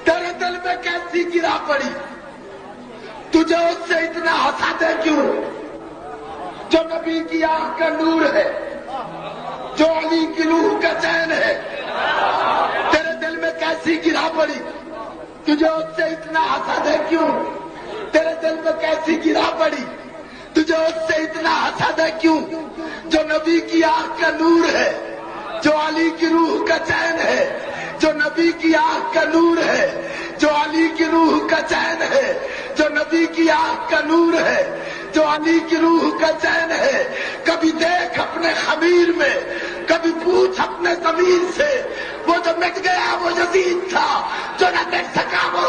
तेरे दिल में कैसी गिरा पड़ी, तुझे उससे इतना हंसाते क्यों जो नबी की आंख का नूर है, जो अली की रूह का चैन है। तेरे दिल में कैसी गिरा पड़ी, तुझे उससे इतना हंसाते क्यों। तेरे दिल में कैसी गिरा पड़ी, तुझे उससे इतना हंसाते क्यों जो नबी की आंख का नूर है, जो अली की रूह का चैन है। जो नबी की आंख का नूर है, जो अली की रूह का चैन है। जो नबी की आंख का नूर है, जो अली की रूह का चैन है। कभी देख अपने खमीर में, कभी पूछ अपने ज़मीर से, वो जो मिट गया वो यजीद था, जो न मिट सका वो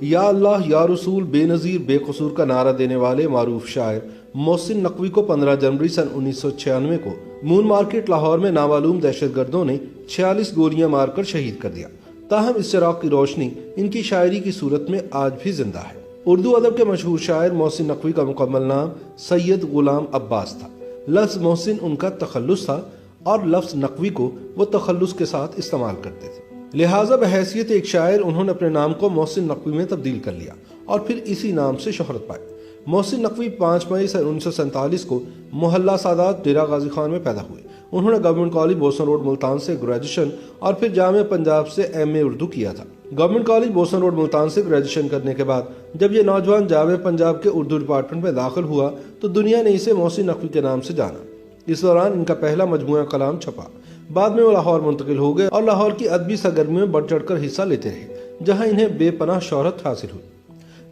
या अल्लाह या रसूल बेनज़ीर बेकसूर का नारा देने वाले मारूफ शायर मोहसिन नकवी को 15 जनवरी सन 1996 को मून मार्केट लाहौर में नामालूम दहशतगर्दों ने 46 गोलियां मारकर शहीद कर दिया। ताहम इस चिराग की रोशनी इनकी शायरी की सूरत में आज भी जिंदा है। उर्दू अदब के मशहूर शायर मोहसिन नकवी का मुकम्मल नाम सैयद गुलाम अब्बास था। लफ्ज मोहसिन उनका तखल्लुस था और लफ्ज नकवी को वो तखल्लुस के साथ इस्तेमाल करते थे। लिहाजा बहैसियत एक शायर उन्होंने अपने नाम को मोहसिन नकवी में तब्दील कर लिया और फिर इसी नाम से शोहरत पाई। मोहसिन नकवी 5 मई सन 1947 को मोहल्ला सादात डेरा गाजी खान में पैदा हुए। उन्होंने government college boson road Multan से ग्रेजुएशन और फिर जामिया पंजाब से MA उर्दू किया था। Government college boson road Multan से ग्रेजुएशन करने के बाद जब ये नौजवान जामिया पंजाब के उर्दू डिपार्टमेंट में दाखिल हुआ तो दुनिया ने इसे मोहसिन नकवी के नाम से जाना। इस दौरान इनका पहला मजमूआ कलाम छपा। बाद में वो लाहौर मुंतकिल हो गए और लाहौर की अदबी सरगर्मियों में बढ़ चढ़कर हिस्सा लेते रहे, जहां इन्हें बेपनाह शोहरत हासिल हुई।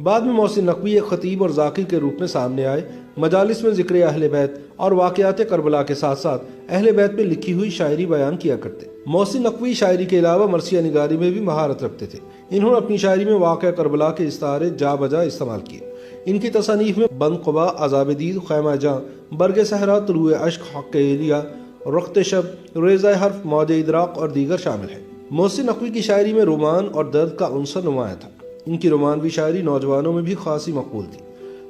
बाद में मोहसिन नकवी एक खतीब और जाकिर के रूप में सामने आए। मजालिस में जिक्र अहले बैत और वाक़यात करबला के साथ साथ अहले बैत में लिखी हुई शायरी बयान किया करते। मोहसिन नकवी शायरी के अलावा मरसिया निगारी में भी महारत रखते थे। इन्होंने अपनी शायरी में वाक़या करबला के इस्तारे जा बजा इस्तेमाल किए। इनकी तसानीफ में बंद क़ुबा, अज़ाब दीद, ख़ैमा जां, बरग सहरा, तुलूए अश्क, हक़ एलिया, रख्त शब, रेज़ा हर्फ, मौज इदराक और दीगर शामिल है। मोहसिन नकवी की शायरी में रोमान और दर्द का उनसर नुमाया था। इनकी रोमानवी शायरी नौजवानों में भी खासी मकबूल थी।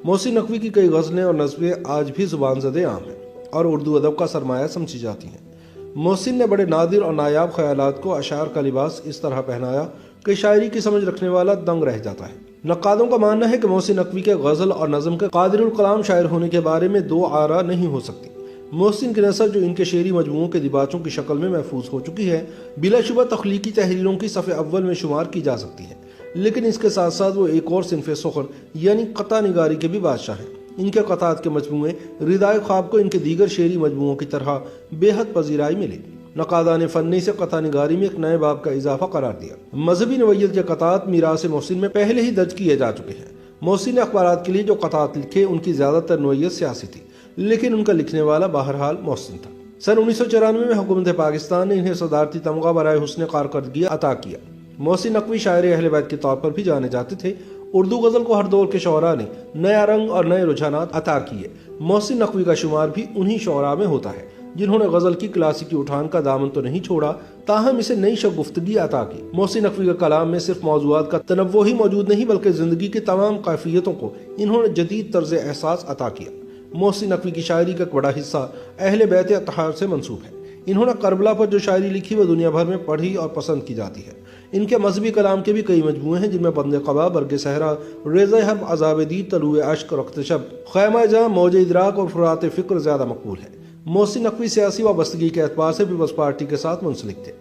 मोहसिन नकवी की कई गज़लें और नज़्में आज भी ज़ुबान ज़दे आम हैं और उर्दू अदब का सरमाया समझी जाती हैं। मोहसिन ने बड़े नादिर और नायाब ख्यालात को अशार का लिबास इस तरह पहनाया कि शायरी की समझ रखने वाला दंग रह जाता है। नक्कादों का मानना है कि मोहसिन नकवी के गज़ल और नज़म के कादिरुल कलाम शायर होने के बारे में दो आरा नहीं हो सकती। मोहसिन की नसर जो इनके शेरी मजमूओं के दिबाचों की शक्ल में महफूज हो चुकी है, बिलाशुबा तख्लीकी तहरीरों की सफ़े अव्वल में शुमार की जा सकती है। लेकिन इसके साथ साथ वो एक और सिनफ़े सुखर यानी कता निगारी के भी बादशाह हैं। इनके कतात के मजमूए रिदाए ख्वाब को इनके दीगर शेरी मजमूओं की तरह बेहद पजीराई मिली। नकादा ने फ़न्नी से कता निगारी में एक नए बाब का इजाफा करार दिया। मजहबी नवैयत के कतात मीरास मोहसिन में पहले ही दर्ज किए जा चुके हैं। मोहसिन ने अखबारात के लिए जो कतात लिखे उनकी ज़्यादातर नवैयत सियासी थी, लेकिन उनका लिखने वाला बहरहाल मोहसिन था। सन 1994 में हुकूमत पाकिस्तान ने इन्हें सदारती तमगा बराए हुस्न कारकर्दगी अता किया। मोहसिन नकवी शायर अहले बैत के तौर पर भी जाने जाते थे। उर्दू गज़ल को हर दौर के शोरा ने नया रंग और नए रुझानात अता किए। मोहसिन नकवी का शुमार भी उन्हीं शोरा में होता है जिन्होंने गज़ल की क्लासिकी उठान का दामन तो नहीं छोड़ा, ताहम इसे नई शगुफ्तगी अता की। मोहसिन नकवी का कलाम में सिर्फ मौज़ूआत का तनव्वुह ही मौजूद नहीं बल्कि ज़िंदगी की तमाम कैफियतों को इन्होंने जदीद तर्ज एहसास अता किया। मोहसिन नकवी की शायरी का एक बड़ा हिस्सा अहले बैत अत्तहार से मंसूब है। इन्होंने करबला पर जो शायरी लिखी वह दुनिया भर में पढ़ी और पसंद की जाती है। इनके मजहबी कलाम के भी कई मजमूए हैं जिनमें बंद क़बा, बरग सहरा, रेज़ा हर्फ, अज़ाब दीद, तुलूए अश्क, रख्त शब, ख़ैमा जां, मौज इदराक और फुरात फ़िक्र ज़्यादा मकबूल है। मोहसिन नकवी सियासी वाबस्तगी के एतबार से पीपल्स पार्टी के साथ मुंसलिक थे।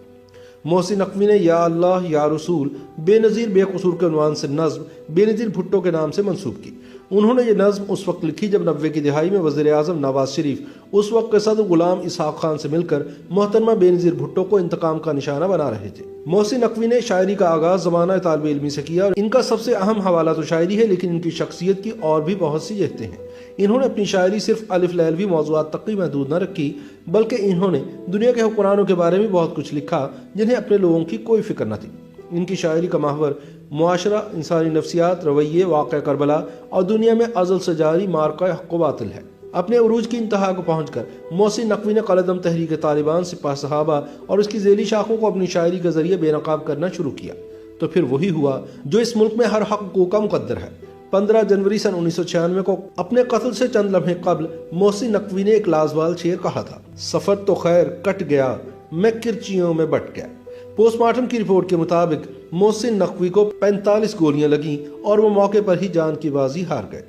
मोहसिन नकवी ने या अल्लाह या रसूल बेनज़ीर बेकसूर के उन्वान से नज़्म बेनज़ीर भुट्टो के नाम से मंसूब की। उन्होंने ये नज़्म उस वक्त लिखी जब 90 की दिहाई में वज़ीर आज़म नवाज शरीफ उस वक्त के सदर गुलाम इसहाक़ खान से मिलकर मोहतरमा बेनज़ीर भुट्टो को इंतकाम का निशाना बना रहे थे। मोहसिन नकवी ने शायरी का आगाज़ ज़माना तालिब इल्मी से किया और इनका सबसे अहम हवाला तो शायरी है, लेकिन इनकी शख्सियत की और भी बहुत सी जहतें हैं। इन्होंने अपनी शायरी सिर्फ अलिफ लैलवी मौज़ूआत तक ही महदूद न रखी, बल्कि इन्होंने दुनिया के हुक्मरानों के बारे में बहुत कुछ लिखा जिन्हें अपने लोगों की कोई फिक्र न थी। इनकी शायरी का महवर मुआशरा, इंसानी नफ्सियात, रवैये, वाक़या करबला और दुनिया में अज़ल से जारी मार्का हक़ व बातिल है। अपने उरूज की इंतहा को पहुँचकर मोहसिन नकवी ने कलदम तहरीक तालिबान, सिपाह सहाबा और उसकी ज़ेली शाखों को अपनी शायरी के ज़रिए बेनकाब करना शुरू किया। तो फिर वही हुआ जो इस मुल्क में हर हक़ का मुकद्दर है। 15 जनवरी सन 1996 को अपने कत्ल से चंद लम्हे कबल मोहसिन नकवी ने एक लाजवाल शेर कहा था, सफ़र तो खैर कट गया, मैं किरचियों में बट गया। पोस्टमार्टम की रिपोर्ट के मुताबिक मोहसिन नकवी को 45 गोलियां लगीं और वो मौके पर ही जान की बाजी हार गए।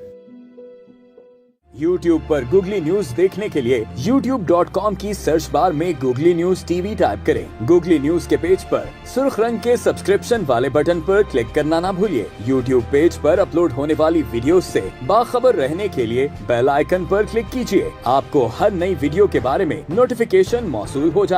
YouTube पर गूगली न्यूज देखने के लिए youtube.com की सर्च बार में गूगली न्यूज टीवी टाइप करें। गूगली न्यूज के पेज पर सुर्ख रंग के सब्सक्रिप्शन वाले बटन पर क्लिक करना ना भूलिए। YouTube पेज पर अपलोड होने वाली वीडियोस से बाखबर रहने के लिए बेल आइकन पर क्लिक कीजिए। आपको हर नई वीडियो के बारे में नोटिफिकेशन मौसूल हो जाए।